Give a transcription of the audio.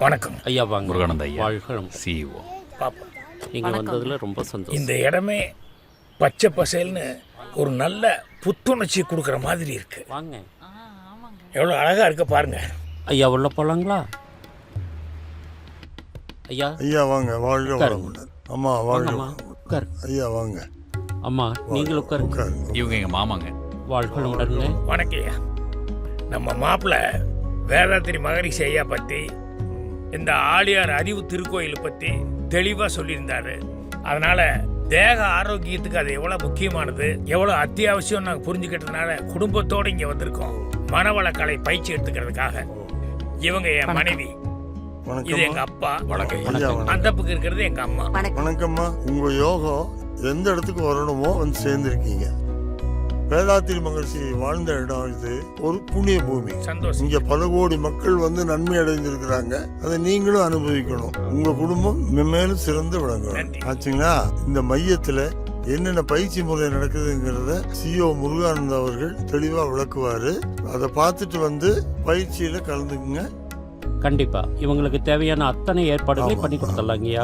வணக்கம் ஐயா வாங்க. முருகானந்த ஐயா, வாழ்களும் சிஇஓ. பாப்பா. இங்கே வந்ததில் ரொம்ப சந்தோஷம். இந்த இடமே பச்சை பசேல்னு ஒரு நல்ல புத்துணர்ச்சி கொடுக்குற மாதிரி இருக்கு. வாங்க எவ்வளோ அழகா இருக்க பாருங்க. ஐயா உள்ள போகலாங்களா? ஐயா ஐயா வாங்க, வாழ்க வளமுடன். அம்மா வாழ்க வாங்கம்மா, வளமுடன். உட்கார். ஐயா வாங்க, அம்மா நீங்கள் உட்காருங்க. உட்காருங்க. இவங்க எங்க மாமாங்க. வாழ்களும் உடனே. வணக்கம்யா. நம்ம மாப்பிள்ளை வேதாத்திரி மகரிஷி ஐயா பற்றி, இந்த ஆழியார் அறிவு திருக்கோயில் பற்றி தெளிவாக சொல்லியிருந்தாரு. அதனால தேக ஆரோக்கியத்துக்கு அது எவ்வளோ முக்கியமானது, எவ்வளோ அத்தியாவசியம் நாங்கள் புரிஞ்சுக்கிட்டதுனால குடும்பத்தோடு இங்கே வந்திருக்கோம். மனவளக்கலை பயிற்சி எடுத்துக்கிறதுக்காக. இவங்க என் மனைவி, இது எங்க அப்பா, ஐயா வணக்கம். அந்த பக்கம் இருக்கிறது எங்க அம்மா. வணக்கம்மா. உங்க யோகம் எந்த இடத்துக்கு வரணுமோ வந்து சேர்ந்துருக்கீங்க. வேதாத்திரி மகர்ஷி வாழ்ந்த இடம் இது ஒரு புண்ணிய பூமி. சந்தோஷம். இங்க பல கோடி மக்கள் வந்து நன்மை அடைந்திருக்கிறாங்க. அதை நீங்களும் அனுபவிக்கணும். உங்க குடும்பம் மென்மேலும் சிறந்து விளங்கணும். நன்றி. ஆச்சுங்களா? இந்த மையத்துல என்னென்ன பயிற்சி முறை நடக்குதுங்கிறத சிஓ முருகானந்த அவர்கள் தெளிவா விளக்குவாரு. அதை பார்த்துட்டு வந்து பயிற்சியில கலந்துக்குங்க. கண்டிப்பா இவங்களுக்கு தேவையான அத்தனை ஏற்பாடுகளை பண்ணி கொடுத்துடலாங்கய்யா.